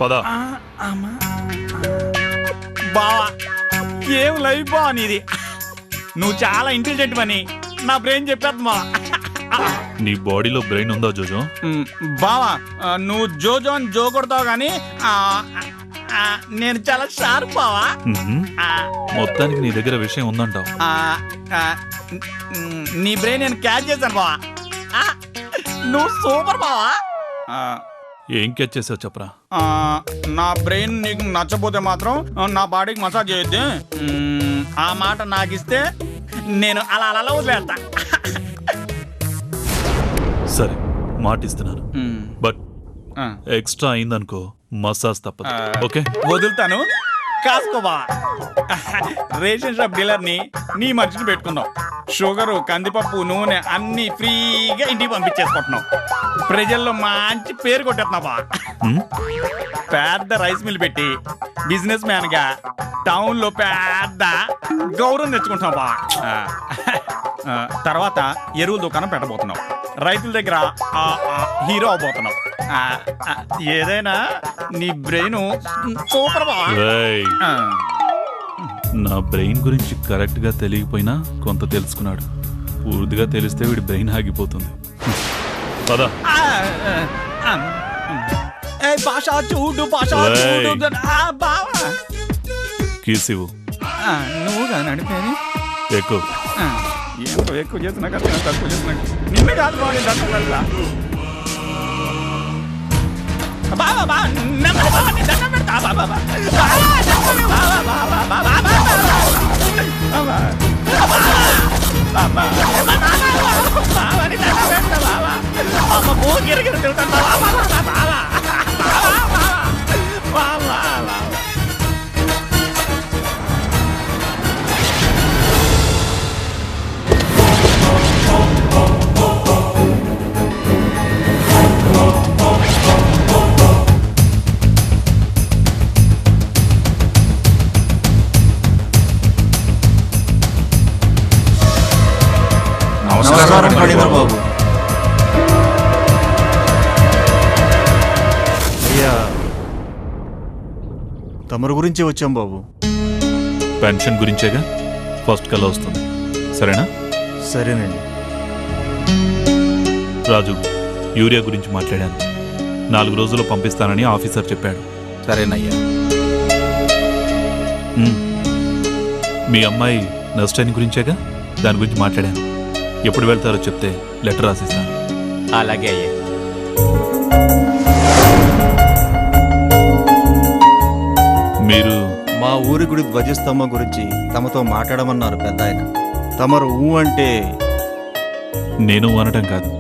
పదా. బావా ఏం లైఫ్ బావా నీది. నువ్వు చాలా ఇంటెలిజెంట్ అని నా బ్రెయిన్ చెప్పేద్దామా. నీ బాడీలో బ్రెయిన్ ఉందా జోజో? బావా నువ్వు జోజో అని జో కొడతావు కానీ నేను చాలా షార్ప్ బావా. మొత్తానికి నీ దగ్గర విషయం ఉందంటావు. నీ బ్రెయిన్ నేను క్యాచ్ చేశాను బావా. నువ్వు సూపర్ బావా. ఏం క్యాచ్ చేసావు చెప్పరా? నా బ్రెయిన్ నీకు నచ్చపోతే మాత్రం నా బాడీకి మసాజ్ చేయొద్దు. ఆ మాట నాకు ఇస్తే నేను అలా అలా వదిలేస్తా. సరే మాట ఇస్తున్నాను, బట్ ఎక్స్ట్రా అయిందనుకో మసాజ్ తప్పదు. ఓకే వదులుతాను, కాసుకో బావా. రేషన్ షాప్ డీలర్ ని నీ మనిషిని పెట్టుకున్నావు. షుగరు, కందిపప్పు, నూనె అన్ని ఫ్రీగా ఇంటికి పంపించేసుకుంటున్నావు. ప్రజల్లో మంచి పేరు కొట్టేస్తున్నావు బా. పెద్ద రైస్ మిల్ పెట్టి బిజినెస్ మ్యాన్ గా టౌన్ లో పెద్ద గౌరవం తెచ్చుకుంటున్నావు బా. తర్వాత ఎరువుల దుకాణం పెట్టబోతున్నావు. రైతుల దగ్గర హీరో అవబోతున్నావు. ఏదైనా నీ బ్రెయిన్ సూపర్ బా. నా బ్రెయిన్ గురించి కరెక్ట్ గా తెలియకపోయినా కొంత తెలుసుకున్నాడు. పూర్తిగా తెలిస్తే వీడి బ్రెయిన్ ఆగిపోతుంది. పదా. భాష చూడు, భాష చూడు బావా. కీసివు నువ్వు కానీ నడిపేది ఎక్కువ. ఏంటో ఎక్కువ చేసినా కదా, తక్కువ చేసినా నిన్ను కాదు బాగా దండం. బాబా బా నెమ్మది బాబా, నీ దండం పెడతా బాబా. అమ్మ పో గిరగిర తిరుగుతా. బాబు అయ్యా, తమరు గురించి వచ్చాం బాబు. పెన్షన్ గురించేగా ఫస్ట్ కల్లా వస్తుంది, సరేనా? సరేనండి. రాజు, యూరియా గురించి మాట్లాడాను. 4 రోజుల్లో పంపిస్తానని ఆఫీసర్ చెప్పాడు. సరేనయ్యా. మీ అమ్మాయి నర్స్టైన్ గురించేగా, దాని గురించి మాట్లాడాను. ఎప్పుడు వెళ్తారో చెప్తే లెటర్ రాసిస్తాను. అలాగే అయ్యా. మీరు మా ఊరి గుడి ధ్వజస్తంభం గురించి తమతో మాట్లాడమన్నారు పెద్ద ఆయన. తమరు ఊ అంటే నేను అనటం కాదు,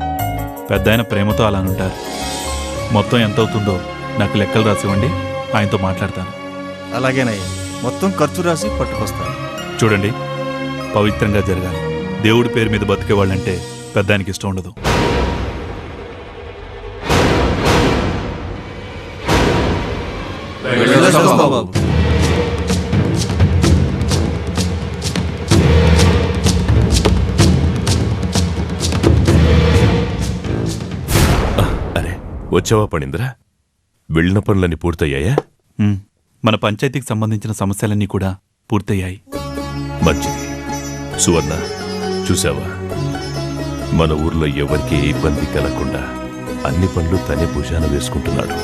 పెద్ద ఆయన ప్రేమతో అలా అంటారు. మొత్తం ఎంత అవుతుందో నాకు లెక్కలు రాసివ్వండి, ఆయనతో మాట్లాడతాను. అలాగేనయ్యా, మొత్తం ఖర్చు రాసి పట్టుకొస్తాను. చూడండి, పవిత్రంగా జరగాలి. దేవుడి పేరు మీద బతికేవాళ్ళంటే పెద్ద ఆయనకి ఇష్టం ఉండదు. బాబు అరే వచ్చావా పణీంద్ర? వెళ్ళిన పనులన్నీ పూర్తయ్యాయా? మన పంచాయతీకి సంబంధించిన సమస్యలన్నీ కూడా పూర్తయ్యాయి. మంచిది. సువర్ణ, చూసావా, మన ఊర్లో ఎవరికి ఏ ఇబ్బంది కలగకుండా అన్ని పనులు తనే భుజాన వేసుకుంటున్నాడు.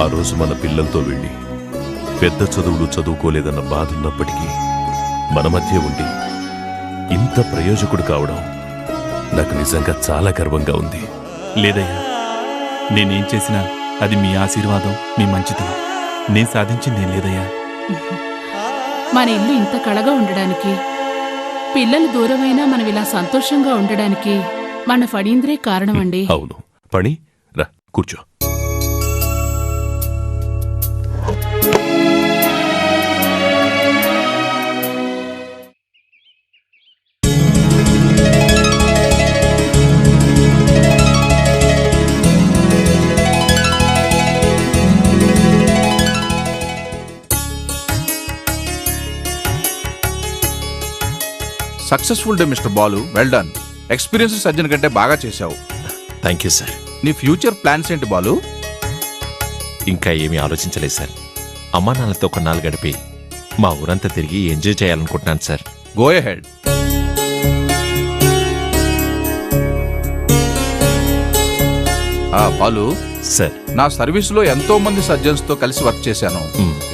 ఆ రోజు మన పిల్లలతో వెళ్ళి పెద్ద చదువులు చదువుకోలేదన్న బాధున్నప్పటికీ మన మధ్య ఉండి ఇంత ప్రయోజకుడు కావడం నాకు నిజంగా చాలా గర్వంగా ఉంది. లేదయ్యా, నేనేం చేసినా అది మీ ఆశీర్వాదం, మీ మంచితనం. నేను సాధించిందేం లేదయ్యా. మన ఇల్లు ఇంత కళగా ఉండడానికి, పిల్లలు దూరమైనా మనం ఇలా సంతోషంగా ఉండడానికి మన ఫణీంద్రే కారణమండి. అవును. పణి రా, కూర్చో. Successful day mister Balu, well done. Experience surgeon కంటే బాగా చేశావు. Thank you sir. నీ ఫ్యూచర్ ప్లాన్స్ ఏంటి బాలు? ఇంకా ఏమీ ఆలోచించలేదు సార్. అమ్మా నాన్నలతో కొన్నాళ్ళు గడిపి మా ఊరంతా తిరిగి ఎంజాయ్ చేయాలనుకుంటున్నాను sir. Go ahead. Balu, sir. నా సర్వీసులో ఎంతో మంది సర్జన్స్ తో కలిసి వర్క్ చేశాను.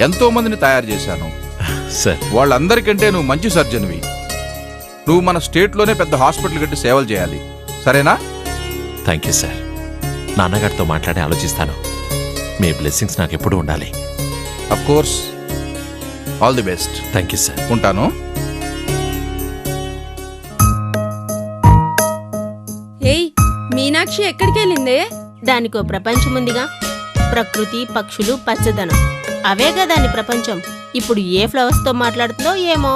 ఎంతో మందిని తయారు చేశాను. సార్, వాళ్ళందరికంటే నువ్వు మంచి సర్జన్వి. నువ్వు మన స్టేట్లోనే పెద్ద హాస్పిటల్ కట్టి సేవలు చేయాలి, సరేనా? Thank you sir. నాన్నగారితో మాట్లాడి ఆలోచిస్తాను. మీ బ్లెస్సింగ్స్ నాకు ఎప్పుడూ ఉండాలి. Of course. All the best. Thank you sir. ఉంటాను. ఏయ్, మీనాక్షి ఎక్కడికి వెళ్ళిందే? దానికో ప్రపంచం ఉందిగా. ప్రకృతి, పక్షులు, పచ్చదనం, అవేగా దాని ప్రపంచం. ఇప్పుడు ఏ ఫ్లవర్స్ తో మాట్లాడుతుందో ఏమో.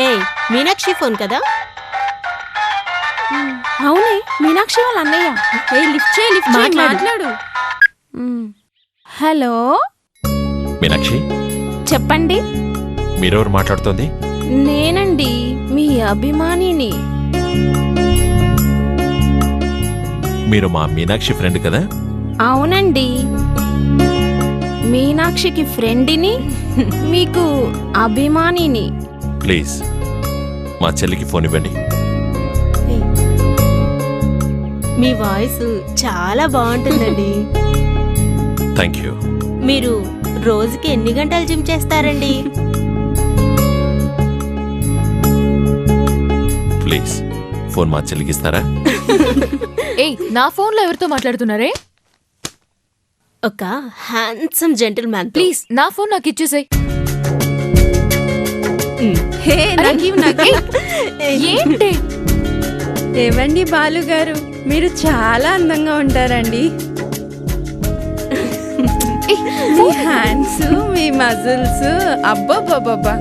ఏయ్, మీనాక్షి ఫోన్ కదా? అవునే, మీనాక్షి వాళ్ళ అన్నయ్య. ఏ లిఫ్ట్ చేయి, లిఫ్ట్ చేయి, మాట్లాడు. హలో, మీనాక్షి, చెప్పండి. మీరెవరు మాట్లాడుతోంది? నేనండి, మీ అభిమానిని. మీరు మా మీనాక్షి ఫ్రెండ్ కదా? అవునండి, మీనాక్షికి ఫ్రెండిని, మీకు అభిమానిని. ప్లీజ్ మా చెల్లికి ఫోన్ ఇవ్వండి. మీ వాయిస్ చాలా బాగుంటుందండి. Thank you. మీరు రోజుకి ఎన్ని గంటలు జిమ్ చేస్తారండి? ప్లీజ్ ఫోన్ మా చెల్లికి ఇస్తారా? ఏయ్, నా ఫోన్లో ఎవరితో మాట్లాడుతున్నారే? ఒక హ్యాండ్సమ్ జెంటిల్ మ్యాన్. ప్లీజ్ నా ఫోన్ నాకు ఇచ్చేసేయ్. హే, ఏంటి? ఏవండి బాలు గారు, మీరు చాలా అందంగా ఉంటారండి. మీ హ్యాండ్స్, మీ మజిల్స్, అబ్బబ్బబ్బబ్బా.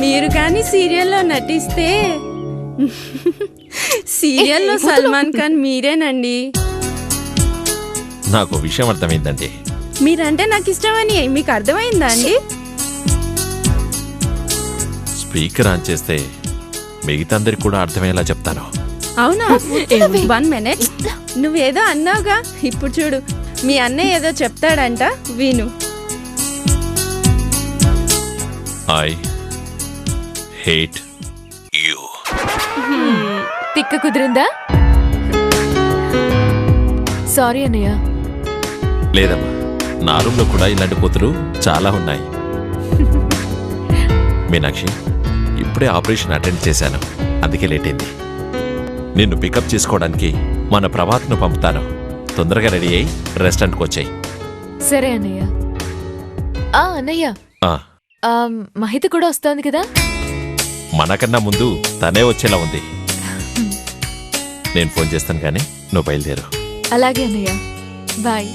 మీరు కానీ సీరియల్లో నటిస్తే సీరియల్లో సల్మాన్ ఖాన్ మీరేనండి. నాకు విషయం అర్థమైందండి. మీరంటే నాకు ఇష్టమని మీకు అర్థమైందా అండి? స్పీకర్ ఆన్ చేస్తే మిగతా అందరికి కూడా అర్థమయ్యేలా చెప్తాను. అవునా? 1 minute. నువ్వేదో అన్నావుగా, ఇప్పుడు చూడు, మీ అన్నయ్య ఏదో చెప్తాడంట, విను. I hate you. తిక్క కుదిరిందా? సారీ అన్నయ్య. లేదమ్మా, నా రూమ్లో కూడా ఇలాంటి కూతురు చాలా ఉన్నాయి. మీనాక్షి, ఇప్పుడే ఆపరేషన్ అటెండ్ చేశాను, అందుకే లేట్ అయింది. నిన్ను పికప్ చేసుకోవడానికి మన ప్రభాత్ను పంపుతాను. తొందరగా రెడీ అయ్యి రెస్టారెంట్కి వచ్చాయి. సరే అన్నయ్య. అన్నయ్య, మహిత కూడా వస్తోంది కదా? మనకన్నా ముందు తనే వచ్చేలా ఉంది. నేను ఫోన్ చేస్తాను కానీ నువ్వు బయలుదేరు. అలాగే అన్నయ్య, బాయ్.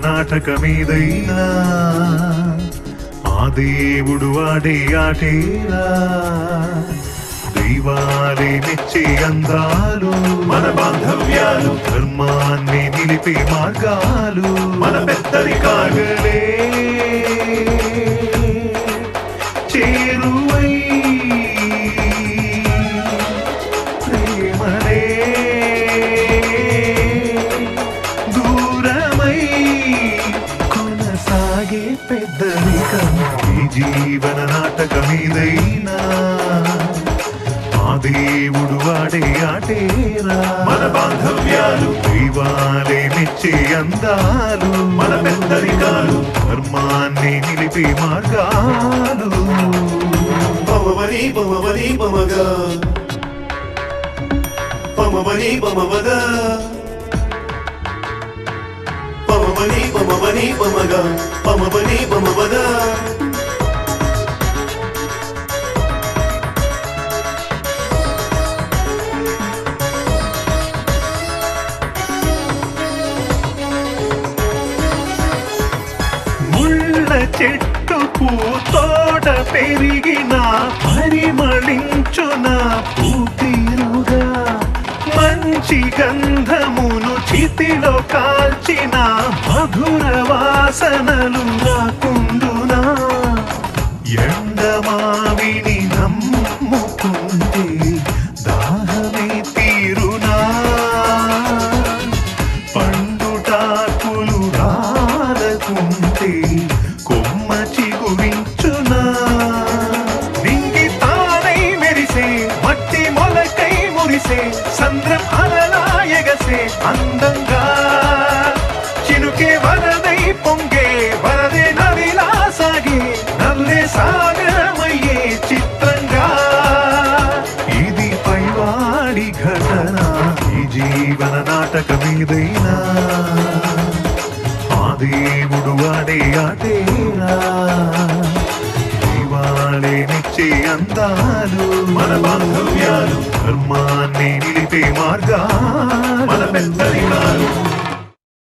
నాటకమేదైనా ఆ దేవుడు ఆడే ఆటేలా దైవాలే మెచ్చే అందాలు మన బాంధవ్యాలు ధర్మాన్ని నిలిపే మార్గాలు మన పెద్దరికాగలే చేరువై ప్రేమలే దూరమై కొనసాగే పెద్దరికం ఈ జీవన నాటకమేదైనా ఆ దేవుడు వాడే ఆటేరా మన బాంధవ్యాలు దైవాలే మెచ్చే అందాలు మన పెద్దరికాలు ధర్మాన్ని నిలిపే మార్గాలు పమవని పమవని పమగా పమవని పమవద పమవని పమవని పమగా పమవని పమవద చెట్టు పూతోట పెరిగిన పరిమళించున పూతీరుగా మంచి గంధమును చితిలో కాల్చిన మధుర వాసనలు రాకుండునా ఎండమావిని నమ్ముకుంటే దాహమే తీరునా పండుటాకులు రాలకుంటే కొమ్మ చిగురించునా నింగి తానై మెరిసే మట్టి మొలకై మురిసే సంద్రం అలలా ఎగసే అందంగా చినుకే వరదై పొంగే వరదే నదిలా సాగే నల్లే సాగరమయ్యే చిత్రంగా ఇది పైవాడి ఘటన ఈ జీవన నాటకమేదైనా ఆ దేవుడు వాడే ఆటేరా దైవాలే నిచ్చే అందాలు మన బాంధవ్యాలు ధర్మాన్ని నిలిపే మార్గాలు మన పెద్దరికాలు